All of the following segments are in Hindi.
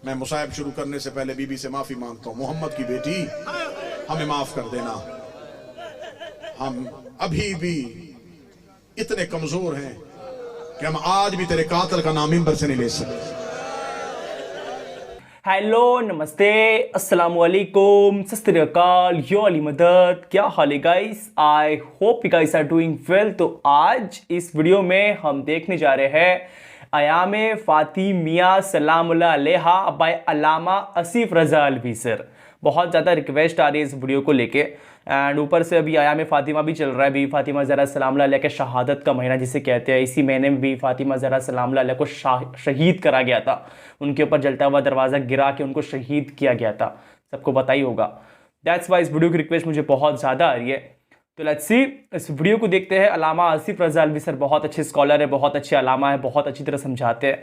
मैं मुसाहिब शुरू करने से पहले बीबी से माफी मांगता हूं, मोहम्मद की बेटी हमें माफ कर देना। हम अभी भी इतने कमजोर हैं कि हम आज भी तेरे कातिल का नाम मिंबर से नहीं ले सकते। हेलो, नमस्ते, अस्सलाम वालेकुम, सत श्री अकाल, यो अली मदद। क्या हाल है guys? I hope you guys are doing well. तो आज इस वीडियो में हम देखने जा रहे हैं अयाम फातिमिया सलामुल्लाह अलैहा बाय अल्लामा आसिफ रज़ा अलवी सर। बहुत ज़्यादा रिक्वेस्ट आ रही है इस वीडियो को लेके, एंड ऊपर से अभी अयाम फातिमा भी चल रहा है। बीबी फातिमा ज़हरा सलामुल्लाह अलैहा के शहादत का महीना जिसे कहते हैं, इसी महीने में बीबी फातिमा ज़हरा सलामुल्लाह अलैहा को शहीद करा गया था। उनके ऊपर जलता हुआ दरवाज़ा गिरा के उनको शहीद किया गया था, सबको पता ही होगा। दैट्स वाई इस वीडियो की रिक्वेस्ट मुझे बहुत ज़्यादा आ रही है। तो लेट्स सी, इस वीडियो को देखते हैं। अल्लामा आसिफ रज़ा अलवी सर बहुत अच्छे स्कॉलर है, बहुत अच्छे अल्लामा है, बहुत अच्छी तरह समझाते हैं।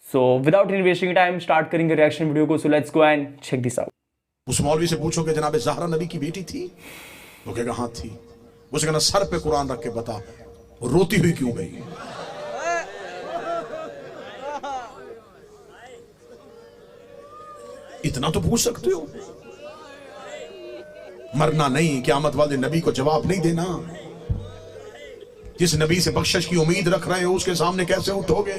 So without any wasting time start करेंगे रिएक्शन वीडियो को। So let's go and check this out. उस मौलवी से पूछोगे जनाब ज़हरा नबी की बेटी थी? वो कहेगा हाँ थी। उसे कहना सर पे कुरान रख के बता रोती हुई क्यों गई? इतना तो पूछ सकते हो। मरना नहीं, क़यामत वाले नबी को जवाब नहीं देना। जिस नबी से बख्शिश की उम्मीद रख रहे हो उसके सामने कैसे उठोगे?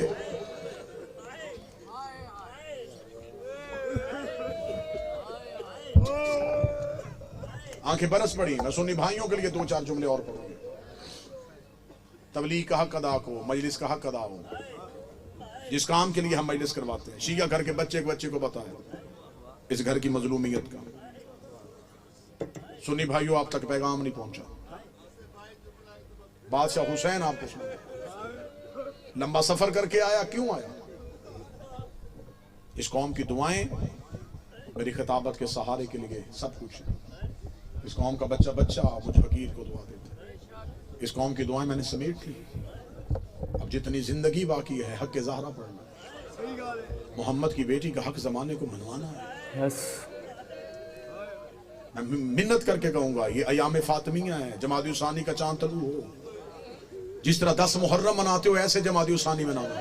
आंखें बरस पड़ी। मैं सुन्नी भाइयों के लिए दो चार जुमले और पढ़ूंगी। तबलीग का हक अदा हो, मजलिस का हक अदा हो। जिस काम के लिए हम मजलिस करवाते हैं, शिया घर के बच्चे को बताएं इस घर की मजलूमियत का। सुन्नी भाइयों, आप तक पैगाम नहीं पहुंचा। बादशाह हुसैन आपको सुना, लंबा सफर करके आया। क्यों आया? इस कौम की दुआएं मेरी खिताबत के सहारे के लिए सब कुछ है। इस कौम का बच्चा मुझ फकीर को दुआ देता है। इस कौम की दुआएं मैंने समेट ली। अब जितनी जिंदगी बाकी है हक के ज़हरा पढ़ना, मोहम्मद की बेटी का हक जमाने को मनवाना है। यस, मैं मिन्नत करके कहूंगा, ये अयाम फातिमिया है। जमादी उसानी का चांद तलू हो। जिस तरह 10 मुहर्रम मनाते हो ऐसे जमादी उसानी मनाना।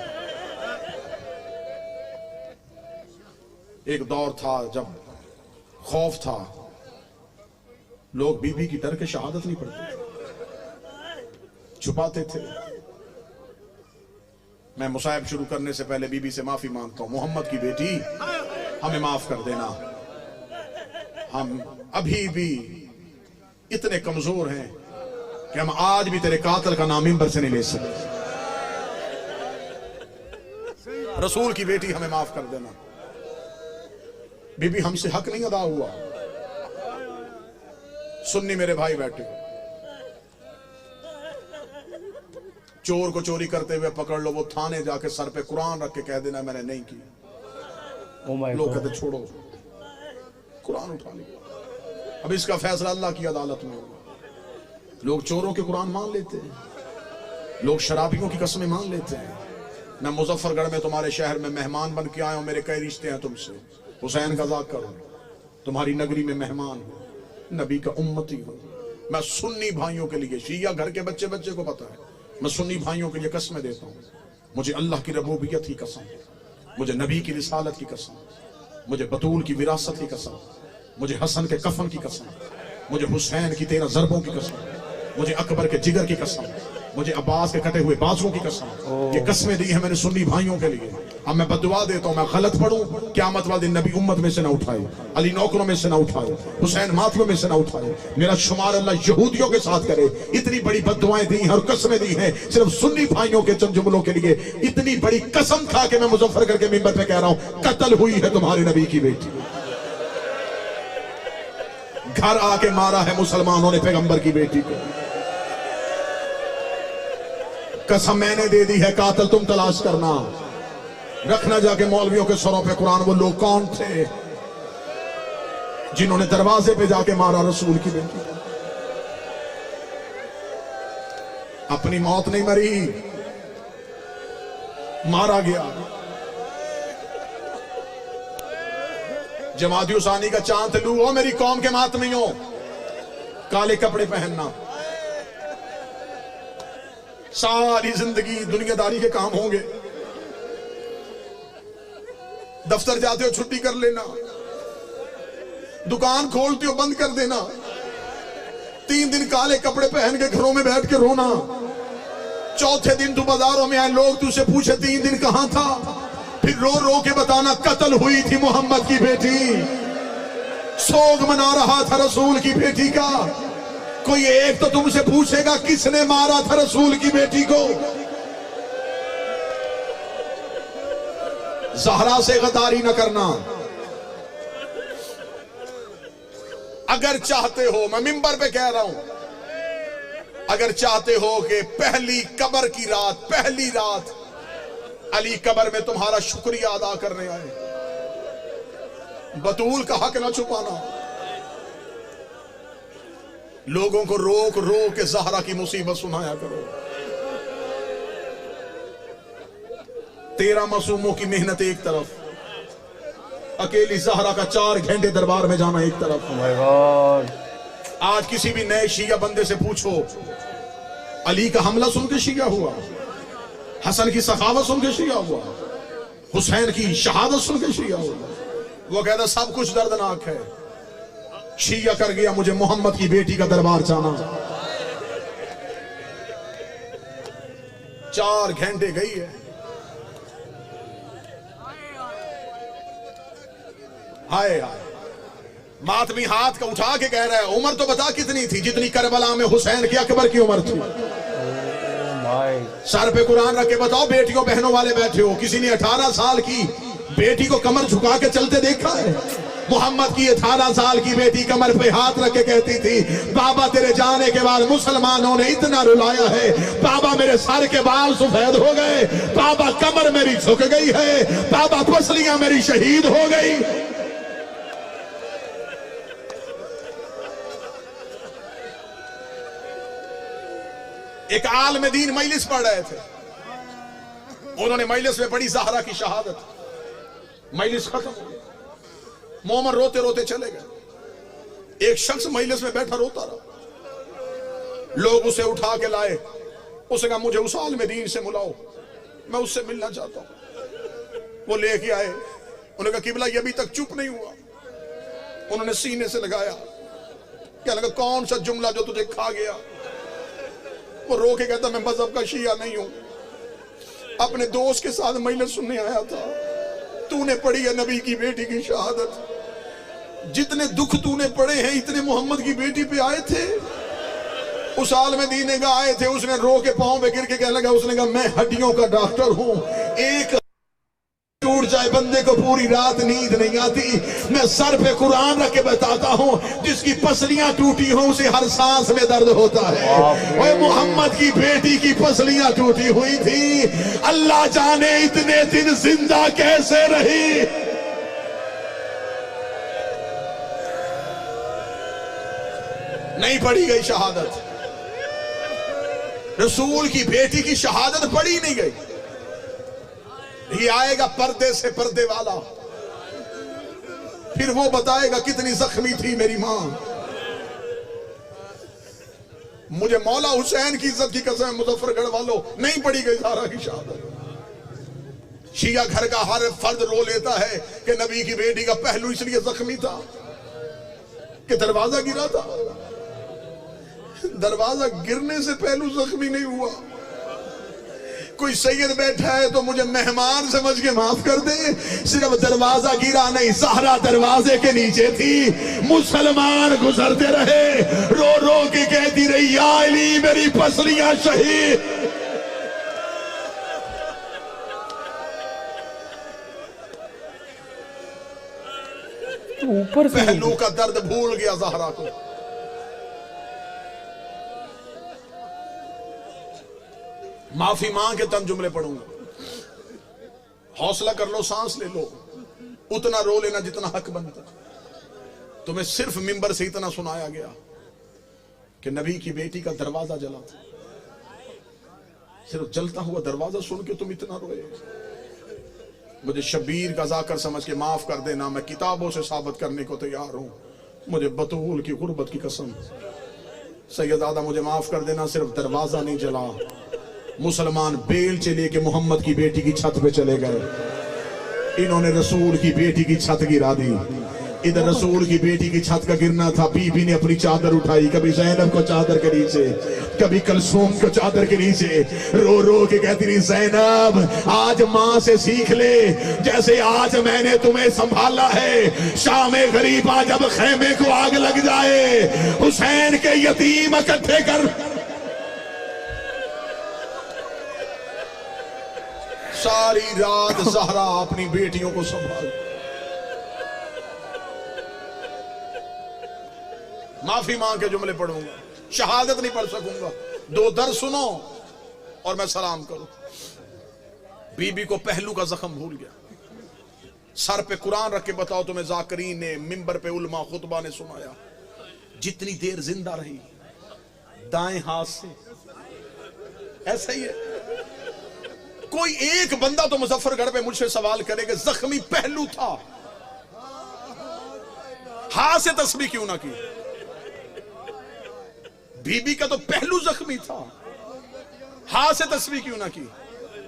एक दौर था जब खौफ था, लोग बीबी की डर के शहादत नहीं पढ़ते थे, छुपाते थे। मैं मुसाहिब शुरू करने से पहले बीबी से माफी मांगता हूं, मोहम्मद की बेटी हमें माफ कर देना। हम अभी भी इतने कमजोर हैं कि हम आज भी तेरे कातिल का नाम मिंबर से नहीं ले सकते। रसूल की बेटी हमें माफ कर देना। बीबी हमसे हक नहीं अदा हुआ। सुन्नी मेरे भाई बैठे, चोर को चोरी करते हुए पकड़ लो, वो थाने जाके सर पे कुरान रख के कह देना मैंने नहीं किया। लोग कहते छोड़ो, कुरान उठा लिया। अब इसका फैसला अल्लाह की अदालत में होगा। लोग चोरों के कुरान मान लेते हैं, लोग शराबियों की कसमें मान लेते हैं। मैं मुजफ्फरगढ़ में तुम्हारे शहर में मेहमान बन के आया हूं, मेरे कई रिश्ते हैं तुमसे। हुसैन का ज़ाक करो, तुम्हारी नगरी में मेहमान हो, नबी का उम्मती हो। मैं सुन्नी भाइयों के लिए, शिया घर के बच्चे को पता है, मैं सुन्नी भाइयों के लिए कसमें देता हूँ। मुझे अल्लाह की रबूबियत की कसम, मुझे नबी की रिसालत की कसम, मुझे बतूल की विरासत की कसम, मुझे हसन के कफन की कसम, मुझे हुसैन की 13 ज़रबों की कसम, मुझे अकबर के जिगर की कसम, मुझे अब्बास के कटे हुए बाजुओं की कसम। ये कसमें दी है मैंने सुन्नी भाइयों के लिए। अब मैं बदुआ देता हूं, मैं गलत पढ़ूं, क़यामत वाले नबी उम्मत में से ना उठाए, अली नौकरों में से ना उठाए, हुसैन माथियों में से ना उठाए। मेरा शुमार अल्लाह यहूदियों के साथ करे। इतनी बड़ी बदुआएं दी हैं और कसमें दी हैं सिर्फ सुन्नी भाइयों के चंद जुमलों के लिए। इतनी बड़ी कसम खा के मैं मुजफ्फरगढ़ के मिंबर पे कह रहा हूं, कत्ल हुई है तुम्हारे नबी की बेटी। घर आके मारा है मुसलमानों ने पैगंबर की बेटी को। कसम मैंने दे दी है, कातिल तुम तलाश करना। रखना जाके मौलवियों के सरों पे कुरान। वो लोग कौन थे जिन्होंने दरवाजे पे जाके मारा रसूल की बेटी? अपनी मौत नहीं मरी, मारा गया। जमाती उसानी का चांद तलू हो मेरी कौम के मातमियों, काले कपड़े पहनना। सारी जिंदगी दुनियादारी के काम होंगे, दफ्तर जाते हो छुट्टी कर लेना, दुकान खोलते हो बंद कर देना, 3 दिन काले कपड़े पहन के घरों में बैठ के रोना, चौथे दिन तू बाजारों में आए, लोग तुझसे पूछे 3 दिन कहां था, फिर रो रो के बताना कत्ल हुई थी मोहम्मद की बेटी, सोग मना रहा था रसूल की बेटी का। कोई एक तो तुमसे पूछेगा किसने मारा था रसूल की बेटी को। ज़हरा से गद्दारी न करना। अगर चाहते हो, मैं मिंबर पे कह रहा हूं, अगर चाहते हो कि पहली कब्र की रात, पहली रात अली कब्र में तुम्हारा शुक्रिया अदा करने आए, बतूल का हक ना छुपाना। लोगों को रोक रोक के ज़हरा की मुसीबत सुनाया करो। 13 मासूमों की मेहनत एक तरफ, अकेली ज़हरा का 4 घंटे दरबार में जाना एक तरफ। My God. आज किसी भी नए शिया बंदे से पूछो, अली का हमला सुन के शिया हुआ, हसन की सखावत सुन के शिया हुआ, हुसैन की शहादत सुन के शिया हुआ, वो कहता सब कुछ दर्दनाक है, शिया कर गया मुझे मोहम्मद की बेटी का दरबार जाना। 4 घंटे गई है। हाय हाय, मातमी हाथ का उठा के कह रहा है, उम्र तो बता कितनी थी जितनी करबला में हुसैन की अकबर की उम्र थी। सर पे कुरान रख के बताओ, बेटियों बहनों वाले बैठे हो, किसी ने 18 साल की बेटी को कमर झुका के चलते देखा है? मोहम्मद की 18 साल की बेटी कमर पे हाथ रख के कहती थी, बाबा तेरे जाने के बाद मुसलमानों ने इतना रुलाया है, बाबा मेरे सर के बाल सफेद हो गए, बाबा कमर मेरी झुक गई है, बाबा पसलियां मेरी शहीद हो गई। एक आलिम दीन मजलिस पढ़ रहे थे, उन्होंने मजलिस में पढ़ी ज़हरा की शहादत, मजलिस खत्म हो गई, मोमन रोते रोते चले गए। एक शख्स मजलिस में बैठा रोता रहा, लोग उसे उठा के लाए, उसने कहा मुझे उस आलिम दीन से मिलाओ, मैं उससे मिलना चाहता हूं। वो लेके आए, उन्होंने कहा किबला ये अभी तक चुप नहीं हुआ। उन्होंने सीने से लगाया, क्या लगा कौन सा जुमला जो तुझे खा गया? वो रो के कहता मैं मजहब का शिया नहीं हूं, अपने दोस्त के साथ मजलिस सुनने आया था, तूने पढ़ी है नबी की बेटी की शहादत, जितने दुख तूने पढ़े हैं इतने मोहम्मद की बेटी पे आए थे। उस आलिम दीन ने आए थे, उसने रो के पांव पे गिर के कहने लगा, उसने कहा मैं हड्डियों का डॉक्टर हूं, एक टूट जाए बंदे को पूरी रात नींद नहीं आती। मैं सर पे कुरान रख के बताता हूँ, जिसकी पसलियां टूटी हो उसे हर सांस में दर्द होता है। और मोहम्मद की बेटी की पसलियां टूटी हुई थी, अल्लाह जाने इतने दिन जिंदा कैसे रही। नहीं पढ़ी गई शहादत, रसूल की बेटी की शहादत पढ़ी नहीं गई। ये आएगा पर्दे से पर्दे वाला, फिर वो बताएगा कितनी जख्मी थी मेरी मां। मुझे मौला हुसैन की इज्जत की कसम, मुजफ्फरगढ़ वालों, नहीं पड़ी गई ज़हरा की शहादत। शिया घर का हर फर्द रो लेता है कि नबी की बेटी का पहलू इसलिए जख्मी था कि दरवाजा गिरा था। दरवाजा गिरने से पहलू जख्मी नहीं हुआ। कोई सैयद बैठा है तो मुझे मेहमान समझ के माफ कर दे, सिर्फ दरवाजा गिरा नहीं, ज़हरा दरवाजे के नीचे थी। मुसलमान गुजरते रहे, रो रो के कहती रही, या अली मेरी पसलियां शहीद। ऊपर से पहलू का दर्द भूल गया ज़हरा को। माफी मांग के तन जुमले पढ़ूंगा, हौसला कर लो, सांस ले लो, उतना रो लेना जितना हक बनता। तुम्हें सिर्फ मिंबर से इतना सुनाया गया कि नबी की बेटी का दरवाजा जला था, सिर्फ जलता हुआ दरवाजा सुन के तुम इतना रोए। मुझे शबीर का जाकर समझ के माफ कर देना, मैं किताबों से साबित करने को तैयार हूं, मुझे बतूल की गुर्बत की कसम। सैयदादा मुझे माफ कर देना, सिर्फ दरवाजा नहीं जला, मुसलमान बेल से लेके मोहम्मद की बेटी की छत पे चले गए। इन्होंने रसूल की बेटी की छत गिरा दी। इधर रसूल की बेटी की छत का गिरना था, बीबी ने अपनी चादर उठाई, कभी ज़ैनब को चादर के नीचे, कभी कलसूम को चादर के नीचे, रो रो के कहती रही, ज़ैनब आज माँ से सीख ले, जैसे आज मैंने तुम्हें संभाला है। शामे गरीबा जब खेमे को आग लग जाए, हुसैन के यतीम इकट्ठे कर। सारी रात ज़हरा अपनी बेटियों को संभाल। माफी मांग के जुमले पढ़ूंगा, शहादत नहीं पढ़ सकूंगा, 2 दर सुनो और मैं सलाम करूं। बीबी को पहलू का जख्म भूल गया। सर पे कुरान रख के बताओ तुम्हें जाकरीन ने, मिंबर पे उलमा खुतबा ने सुनाया। जितनी देर जिंदा रही दाएं हाथ से, ऐसा ही है। कोई एक बंदा तो मुजफ्फरगढ़ पे मुझसे सवाल करे कि जख्मी पहलू था, हाथ से तस्बीह क्यों ना की। बीबी का तो पहलू जख्मी था, हाथ से तस्बीह क्यों ना की।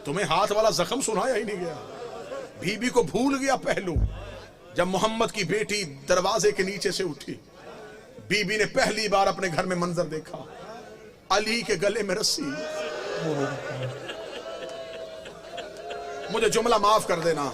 तुम्हें हाथ वाला जख्म सुनाया ही नहीं गया। बीबी को भूल गया पहलू। जब मोहम्मद की बेटी दरवाजे के नीचे से उठी, बीबी ने पहली बार अपने घर में मंजर देखा, अली के गले में रस्सी। मुझे जुमला माफ कर देना,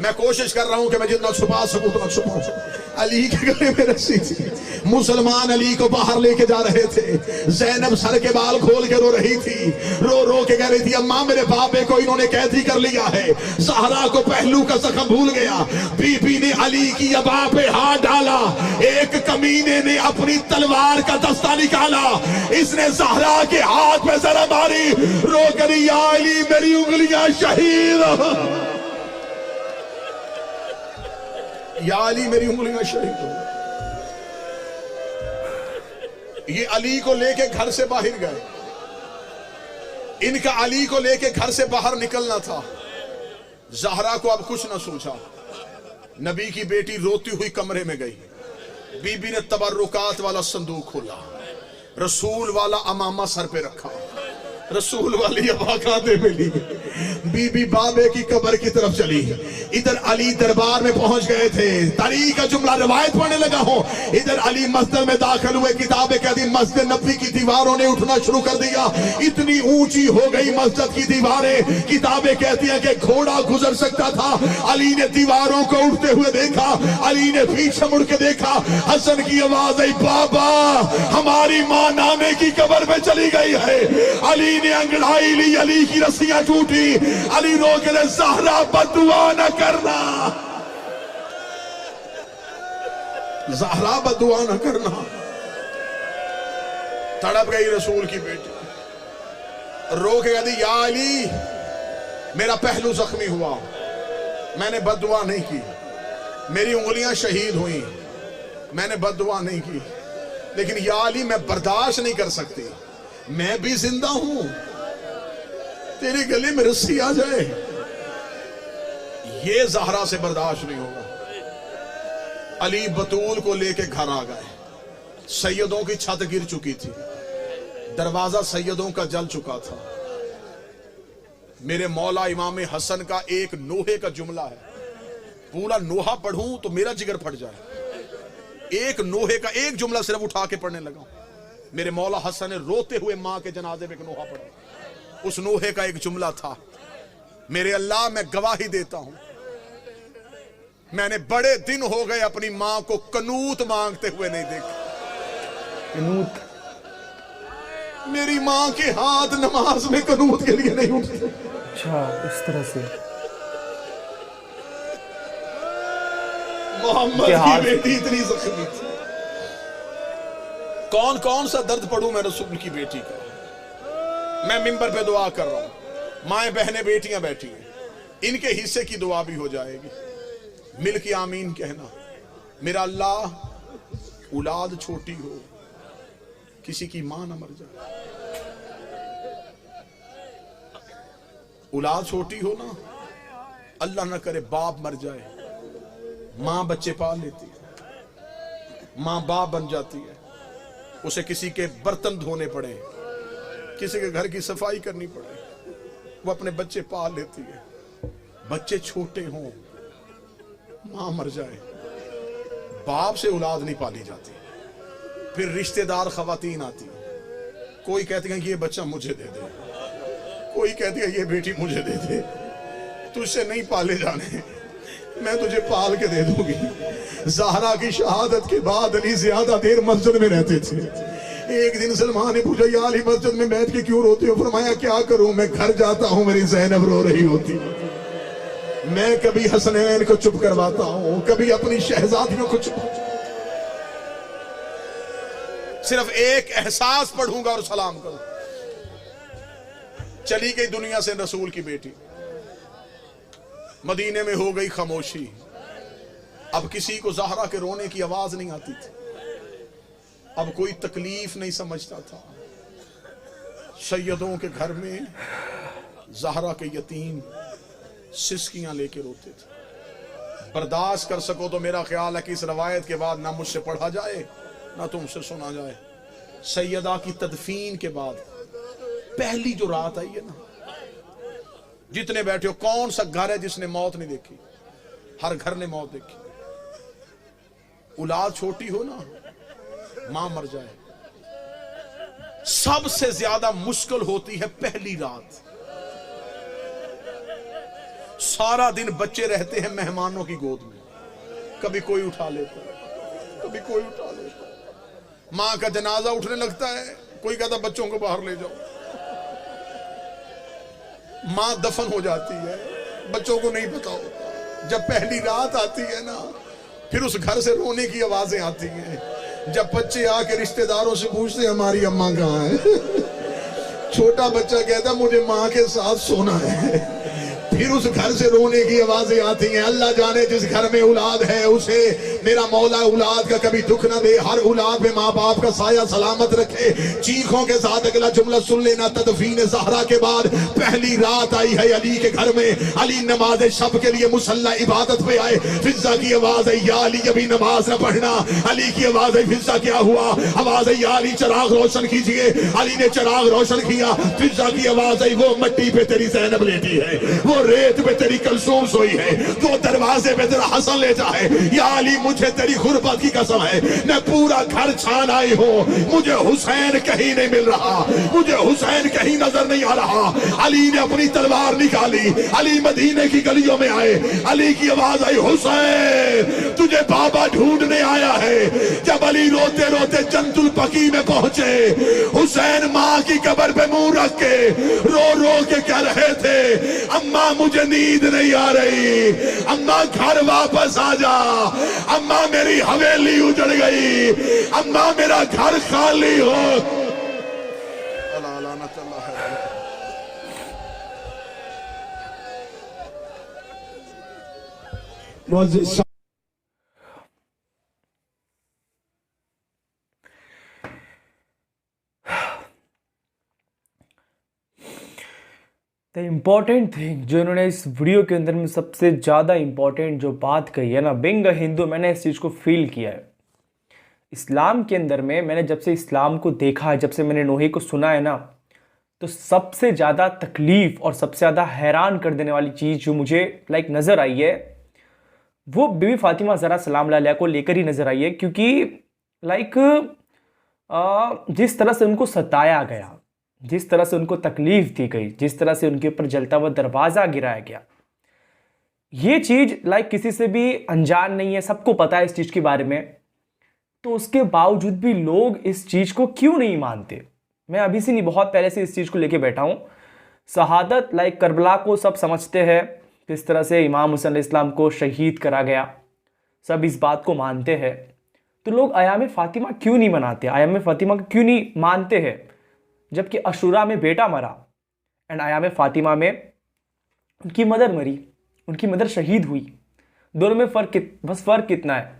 मैं कोशिश कर रहा हूं कि मैं जितना छुपा सकूं उतना छुपा सकूं। अली के गले में रस्सी थी। मुसलमान अली को बाहर लेके जा रहे थे। ज़ैनब सर के बाल खोल के रो रही थी, रो रो के कह रही थी, अम्मा मेरे बाबे को इन्होंने कैदी कर लिया है। ज़हरा को पहलू का जख्म भूल गया। बीबी ने अली की अबा पे हाथ डाला। एक कमीने ने अपनी तलवार का दस्ता निकाला, इसने ज़हरा के हाथ में जरा मारी, रो करी, या अली मेरी उंगलियां शहीद, या अली मेरी उंगलियां शहीद हो। ये अली को लेके घर से बाहर गए। इनका अली को लेके घर से बाहर निकलना था। ज़हरा को अब कुछ ना सूझा। नबी की बेटी रोती हुई कमरे में गई। बीबी ने तबर्रुकात वाला संदूक खोला, रसूल वाला अमामा सर पे रखा, रसूल वाली अबा कांधे में ली। बीबी बाबे की कब्र की तरफ चली। इधर अली दरबार में पहुंच गए थे। तारीख का जुमला रिवायत पढ़ने लगा हूं। इधर अली मस्जिद में दाखिल हुए। किताबें कहती मस्जिद नबी की दीवारों ने उठना शुरू कर दिया। इतनी ऊंची हो गई मस्जिद की दीवारें, किताबें कहती हैं कि घोड़ा गुजर सकता था। अली ने दीवारों को उठते हुए देखा। अली ने पीछे मुड़ के देखा। हसन की आवाज आई, बाबा हमारी मां नाने की कब्र में चली गई है। अली ने अंगड़ाई ली, अली की रस्सियां टूटी। अली रो के ने, ज़हरा बददुआ न करना, ज़हरा बददुआ न करना। तड़प गई रसूल की बेटी, रो के कहती, या अली मेरा पहलू जख्मी हुआ, मैंने बददुआ नहीं की, मेरी उंगलियां शहीद हुई, मैंने बददुआ नहीं की, लेकिन या अली मैं बर्दाश्त नहीं कर सकती, मैं भी जिंदा हूं, तेरे गले में रस्सी आ जाए, ये ज़हरा से बर्दाश्त नहीं होगा। अली बतूल को लेके घर आ गए। सैयदों की छत गिर चुकी थी, दरवाजा सैयदों का जल चुका था। मेरे मौला इमाम हसन का एक नोहे का जुमला है, पूरा नोहा पढ़ूं तो मेरा जिगर फट जाए। एक नोहे का एक जुमला सिर्फ उठा के पढ़ने लगा। मेरे मौला हसन ने रोते हुए मां के जनाजे में एक नोहा पढ़ा। उस नोहे का एक जुमला था, मेरे अल्लाह मैं गवाही देता हूं, मैंने बड़े दिन हो गए अपनी मां को कनूत मांगते हुए नहीं देखा। कनूत, मेरी मां के हाथ नमाज में कनूत के लिए नहीं उठते। अच्छा, इस तरह से मोहम्मद की बेटी इतनी जख्मी थी। कौन कौन सा दर्द पढ़ूं मैं रसूल की बेटी का। मैं मिंबर पे दुआ कर रहा हूं, माएं बहनें बेटियां बैठी हैं, इनके हिस्से की दुआ भी हो जाएगी। मिल के आमीन कहना। मेरा अल्लाह औलाद छोटी हो, किसी की मां ना मर जाए। औलाद छोटी हो ना, अल्लाह ना करे बाप मर जाए, मां बच्चे पाल लेती है, मां बाप बन जाती है, उसे किसी के बर्तन धोने पड़े, किसी के घर की सफाई करनी पड़े, वो अपने बच्चे पाल लेती है। बच्चे छोटे हों, मां मर जाए, बाप से औलाद नहीं पाली जाती। फिर रिश्तेदार खवातीन आती, कोई कहती है कि ये बच्चा मुझे दे दे, कोई कहती है ये बेटी मुझे दे दे, तुझसे नहीं पाले जाने, मैं तुझे पाल के दे दूंगी। ज़हरा की शहादत के बाद अली ज्यादा देर मस्जिद में रहते थे। एक दिन सलमान ने पूछा, या अली मस्जिद में बैठ के क्यों रोते हो? फरमाया, क्या करूं, मैं घर जाता हूं, मेरी ज़ैनब रो रही होती, मैं कभी हसनैन को चुप करवाता हूं, कभी अपनी शहजादियों को चुप, सिर्फ एक एहसास पढ़ूंगा और सलाम करूं। चली गई दुनिया से रसूल की बेटी, मदीने में हो गई खामोशी। अब किसी को ज़हरा के रोने की आवाज नहीं आती थी, अब कोई तकलीफ नहीं समझता था। सैयदों के घर में ज़हरा के यतीम सिसकियां लेके रोते थे। बर्दाश्त कर सको तो मेरा ख्याल है कि इस रवायत के बाद ना मुझसे पढ़ा जाए ना तुमसे सुना जाए। सैयदा की तदफीन के बाद पहली जो रात आई है ना, जितने बैठे हो, कौन सा घर है जिसने मौत नहीं देखी? हर घर ने मौत देखी। औलाद छोटी हो ना, मां मर जाए, सबसे ज्यादा मुश्किल होती है पहली रात। सारा दिन बच्चे रहते हैं मेहमानों की गोद में, कभी कोई उठा लेता है, कभी कोई उठा लेता है। मां का जनाजा उठने लगता है, कोई कहता बच्चों को बाहर ले जाओ। मां दफन हो जाती है, बच्चों को नहीं पता होता। जब पहली रात आती है ना, फिर उस घर से रोने की आवाजें आती हैं। जब बच्चे आके रिश्तेदारों से पूछते हैं हमारी अम्मा कहाँ है, छोटा बच्चा कहता मुझे मां के साथ सोना है। फिर उस घर से रोने की आवाजें आती हैं। अल्लाह जाने जिस घर में औलाद है उसे मेरा मौला औलाद का कभी दुख ना दे, हर औलाद में माँ बाप का साया सलामत रखे। चीखों के साथ अगला जुमला सुन लेना। तदफीन ज़हरा के बाद पहली रात आई है अली के घर में। अली नमाज शब के लिए मुसल्ला इबादत पे आए। फिजा की आवाज है, या अली अभी नमाज न पढ़ना। अली की आवाज है, फिजा क्या हुआ? आवाज है, या अली चराग रोशन कीजिए। अली ने चराग रोशन किया। फिजा की आवाज है, वो मिट्टी पे तेरी ज़ैनब लेटी है, वो रेत पे तेरी कलसूम सोई है, वो दरवाजे पे तेरा हसन लेटा है। या अली मुझे तेरी गुर्बत की कसम है, मैं पूरा घर छान आई हूँ, मुझे हुसैन कहीं नहीं मिल रहा, मुझे हुसैन कहीं नजर नहीं आ रहा। अली ने अपनी तलवार निकाली। अली मदीने की गलियों में आए। अली की आवाज आई, हुसैन तुझे बाबा ढूंढने आया है। जब अली रोते रोते जन्नतुल बकी में पहुंचे, हुसैन माँ की कब्र पे मुंह रख के रो रो के कह रहे थे, अम्मा मुझे नींद नहीं आ रही, अम्मा घर वापस आ जा, अम्मा मेरी हवेली उजड़ गई, अम्मा मेरा घर खाली हो। द इम्पॉर्टेंट थिंग जो इन्होंने इस वीडियो के अंदर में सबसे ज़्यादा इम्पॉर्टेंट जो बात कही है ना, बिंग अ हिंदू, मैंने इस चीज़ को फील किया है। इस्लाम के अंदर में मैंने जब से इस्लाम को देखा है, जब से मैंने नोहे को सुना है ना, तो सबसे ज़्यादा तकलीफ़ और सबसे ज़्यादा हैरान कर देने वाली चीज़ जो मुझे नज़र आई है, वो बीबी फातिमा ज़हरा सलाम अलैहा को लेकर ही नज़र आई है। क्योंकि जिस तरह से उनको सताया गया, जिस तरह से उनको तकलीफ दी गई, जिस तरह से उनके ऊपर जलता हुआ दरवाज़ा गिराया गया, ये चीज़ किसी से भी अनजान नहीं है, सबको पता है इस चीज़ के बारे में। तो उसके बावजूद भी लोग इस चीज़ को क्यों नहीं मानते? मैं अभी से नहीं, बहुत पहले से इस चीज़ को लेके बैठा हूँ। शहादत करबला को सब समझते हैं, किस तरह से इमाम हुसैन अलैहिस्सलाम को शहीद करा गया, सब इस बात को मानते हैं। तो लोग आयाम फातिमा क्यों नहीं मनाते, आयाम फातिमा को क्यों नहीं मानते हैं? जबकि अशूरा में बेटा मरा एंड आयाम फातिमा में उनकी मदर मरी, उनकी मदर शहीद हुई। दोनों में बस फ़र्क कितना है,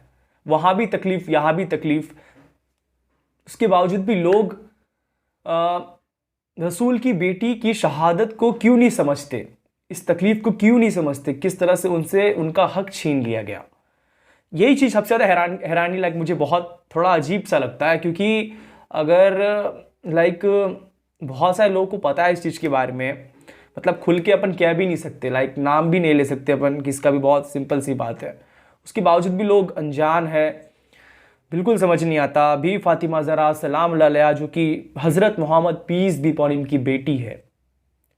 वहाँ भी तकलीफ़, यहाँ भी तकलीफ़। उसके बावजूद भी लोग रसूल की बेटी की शहादत को क्यों नहीं समझते, इस तकलीफ़ को क्यों नहीं समझते, किस तरह से उनसे उनका हक छीन लिया गया। यही चीज़ सबसे ज़्यादा हैरानी मुझे बहुत थोड़ा अजीब सा लगता है। क्योंकि अगर बहुत सारे लोगों को पता है इस चीज़ के बारे में, खुल के अपन कह भी नहीं सकते, नाम भी नहीं ले सकते अपन किसका भी, बहुत सिंपल सी बात है। उसके बावजूद भी लोग अनजान है, बिल्कुल समझ नहीं आता। बीवी फातिमा ज़हरा सलाम अलैहा जो कि हज़रत Muhammad peace be upon him की बेटी है,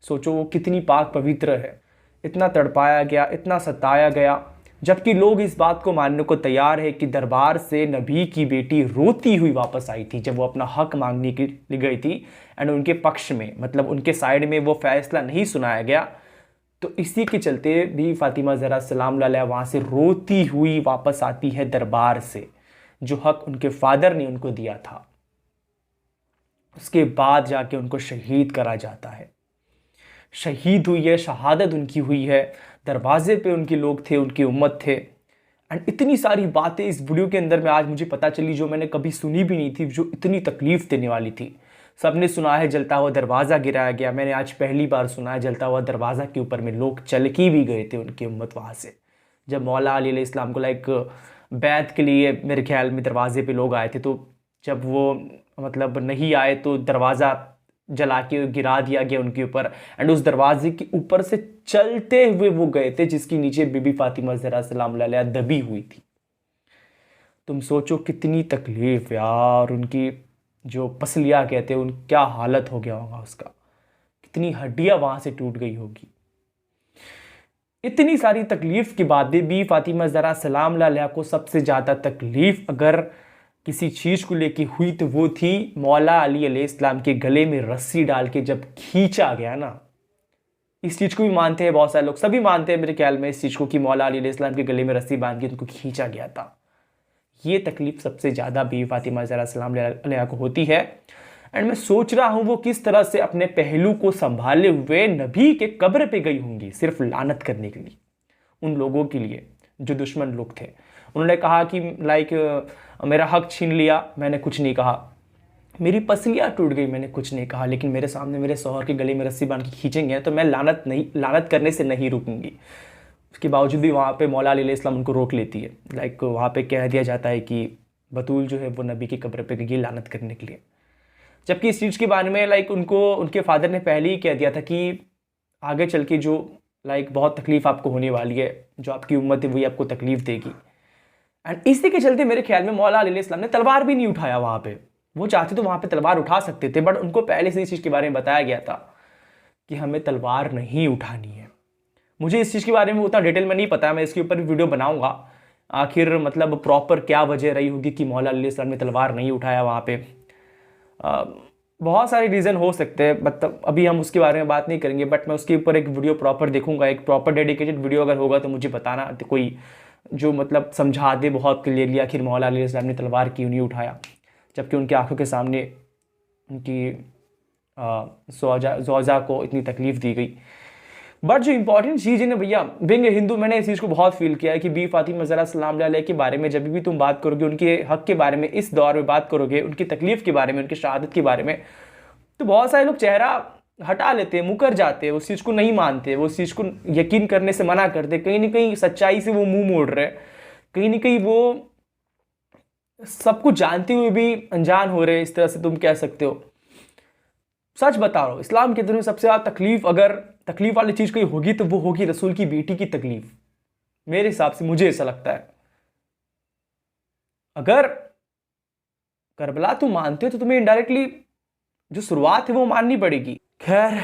सोचो वो कितनी पाक पवित्र है, इतना तड़पाया गया, इतना सताया गया, जबकि लोग इस बात को मानने को तैयार है कि दरबार से नबी की बेटी रोती हुई वापस आई थी जब वो अपना हक मांगने के लिए गई थी, एंड उनके पक्ष में, मतलब उनके साइड में वो फैसला नहीं सुनाया गया। तो इसी के चलते भी फातिमा ज़हरा सलाम अलैहा वहाँ से रोती हुई वापस आती है दरबार से, जो हक उनके फादर ने उनको दिया था। उसके बाद जाके उनको शहीद करा जाता है, शहीद हुई है, शहादत उनकी हुई है, दरवाजे पे उनके लोग थे, उनकी उम्मत थे। एंड इतनी सारी बातें इस वीडियो के अंदर में आज मुझे पता चली जो मैंने कभी सुनी भी नहीं थी, जो इतनी तकलीफ देने वाली थी। सबने सुना है जलता हुआ दरवाज़ा गिराया गया, मैंने आज पहली बार सुना है जलता हुआ दरवाज़ा के ऊपर में लोग चल के भी गए थे, उनकी उम्मत वहाँ से। जब मौला अली अलैहि इस्लाम को लाइक बैत के लिए मेरे ख्याल में दरवाजे पे लोग आए थे, तो जब वो मतलब नहीं आए तो दरवाज़ा जला के गिरा दिया गया उनके ऊपर, एंड उस दरवाजे के ऊपर से चलते हुए वो गए थे, जिसके नीचे बीबी फातिमा ज़हरा सलाम अलैहा दबी हुई थी। तुम सोचो कितनी तकलीफ यार, उनकी जो पसलियाँ कहते हैं उन क्या हालत हो गया होगा उसका, कितनी हड्डियाँ वहाँ से टूट गई होगी। इतनी सारी तकलीफ के बाद भी बीबी फातिमा ज़हरा सलाम अलैहा को सबसे ज़्यादा तकलीफ अगर किसी चीज़ को लेके हुई तो वो थी मौला अली अलैहिस्सलाम के गले में रस्सी डाल के जब खींचा गया ना। इस चीज़ को भी मानते हैं बहुत सारे लोग, सभी मानते हैं मेरे ख्याल में इस चीज़ को कि मौला अली अलैहिस्सलाम के गले में रस्सी बांध के उनको खींचा गया था। ये तकलीफ सबसे ज़्यादा बीबी फातिमा ज़हरा सलाम अलैहा को होती है। एंड मैं सोच रहा हूँ वो किस तरह से अपने पहलू को संभाले हुए नबी के कब्र पे गई होंगी, सिर्फ लानत करने के लिए, उन लोगों के लिए जो दुश्मन लोग थे। उन्होंने कहा कि लाइक मेरा हक छीन लिया, मैंने कुछ नहीं कहा, मेरी पसलियाँ टूट गई, मैंने कुछ नहीं कहा, लेकिन मेरे सामने मेरे शौहर के गले में रस्सी बांध के खींचेंगे तो मैं लानत करने से नहीं रुकूंगी। उसके बावजूद भी वहाँ पे मौला अली अलैहिस्सलाम उनको रोक लेती है। लाइक वहाँ पे कह दिया जाता है कि बतूल जो है वो नबी की कब्र पे गई लानत करने के लिए, जबकि इस चीज़ के बारे में लाइक उनको उनके फादर ने पहले ही कह दिया था कि आगे चल के जो लाइक बहुत तकलीफ़ आपको होने वाली है, जो आपकी उम्मत है वही आपको तकलीफ़ देगी। एंड इसी के चलते मेरे ख्याल में मौला अली अलैहिस्सलाम ने तलवार भी नहीं उठाया वहाँ पे। वो चाहते तो वहाँ पे तलवार उठा सकते थे, बट उनको पहले से इस चीज़ के बारे में बताया गया था कि हमें तलवार नहीं उठानी है। मुझे इस चीज़ के बारे में उतना डिटेल में नहीं पता, मैं इसके ऊपर भी वीडियो बनाऊंगा आखिर मतलब प्रॉपर क्या वजह रही होगी कि मौला अली अलैहिस्सलाम ने तलवार नहीं उठाया वहाँ पे। बहुत सारे रीज़न हो सकते हैं, मतलब अभी हम उसके बारे में बात नहीं करेंगे, बट मैं उसके ऊपर एक वीडियो प्रॉपर देखूंगा, एक प्रॉपर डेडिकेटेड वीडियो अगर होगा तो मुझे बताना, तो कोई जो मतलब समझा दे बहुत क्लियरली आखिर मौला अली अलैहिस्सलाम ने तलवार क्यों नहीं उठाया, जबकि उनकी आंखों के सामने उनकी ज़ौजा को इतनी तकलीफ़ दी गई। बट जो इंपॉर्टेंट चीज़ है ना भैया, बिंग हिंदू, मैंने इस चीज़ को बहुत फील किया है कि बीबी फातिमा ज़हरा सलाम अलैहा के बारे में जब भी तुम बात करोगे, उनके हक के बारे में इस दौर में बात करोगे, उनकी तकलीफ़ के बारे में, उनकी शहादत के बारे में, तो बहुत सारे लोग चेहरा हटा लेते हैं, मुकर जाते हैं, उस चीज़ को नहीं मानते, वो उस चीज़ को यकीन करने से मना करते, कहीं ना कहीं सच्चाई से वो मुंह मोड़ रहे, कहीं ना कहीं वो सब कुछ जानते हुए भी अनजान हो रहे, इस तरह से तुम कह सकते हो। सच बता रहा हूँ, इस्लाम के दिन में सबसे ज़्यादा तकलीफ अगर तकलीफ वाली चीज़ कोई होगी तो वो होगी रसूल की बेटी की तकलीफ, मेरे हिसाब से, मुझे ऐसा लगता है। अगर करबला तुम मानते हो तो तुम्हें इनडायरेक्टली जो शुरुआत है वो माननी पड़ेगी। खैर,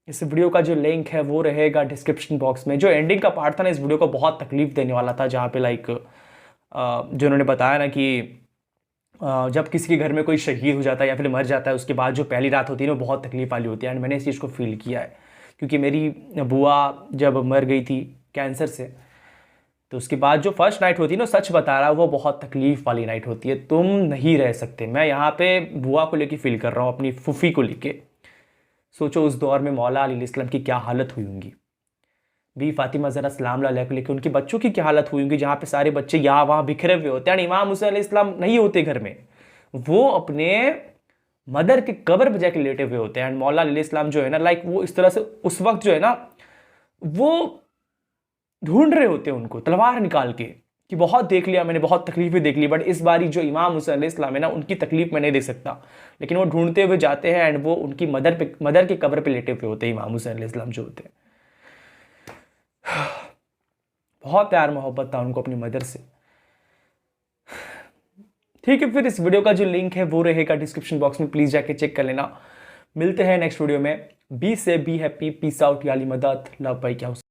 इस वीडियो का जो लिंक है वो रहेगा डिस्क्रिप्शन बॉक्स में। जो एंडिंग का पार्ट था ना इस वीडियो को बहुत तकलीफ देने वाला था, जहाँ पे लाइक जो उन्होंने बताया ना कि जब किसी के घर में कोई शहीद हो जाता है या फिर मर जाता है, उसके बाद जो पहली रात होती है ना वो बहुत तकलीफ वाली होती है। एंड मैंने इस चीज़ को फील किया है, क्योंकि मेरी बुआ जब मर गई थी कैंसर से, तो उसके बाद जो फर्स्ट नाइट होती है ना, सच बता रहा, वो बहुत तकलीफ वाली नाइट होती है, तुम नहीं रह सकते। मैं यहाँ पे बुआ को लेके फील कर रहा हूँ, अपनी फूफी को लेके। सोचो उस दौर में मौला अली अलैहिस्सलाम की क्या हालत हुई होंगी, बीबी फातिमा ज़हरा सलाम अलैहा को लेकर उनके बच्चों की क्या हालत हुई होंगी, जहाँ पे सारे बच्चे यहाँ वहाँ बिखरे हुए होते हैं। इमाम हुसैन अलैहिस्सलाम नहीं होते घर में, वो अपने मदर के कब्र पे जाके लेटे हुए होते हैं। एंड मौला अली अलैहिस्सलाम जो है ना, लाइक वो इस तरह से उस वक्त जो है ना वो ढूंढ रहे होते हैं उनको तलवार निकाल के, कि बहुत देख लिया मैंने, बहुत तकलीफें देख ली, बट इस बारी जो इमाम हुसैन अलैहिस्सलाम है ना, उनकी तकलीफ मैं नहीं देख सकता। लेकिन वो ढूंढते हुए जाते हैं एंड वो उनकी मदर के कब्र पे लेटे हुए होते हैं इमाम हुसैन अलैहिस्सलाम जो होते हैं। बहुत प्यार मोहब्बत था उनको अपनी मदर से। ठीक है, फिर इस वीडियो का जो लिंक है वो रहेगा डिस्क्रिप्शन बॉक्स में, प्लीज जाके चेक कर लेना। मिलते हैं नेक्स्ट वीडियो में। बी से बी हैप्पी, पीस आउट, याली मदद, लव भाई क्या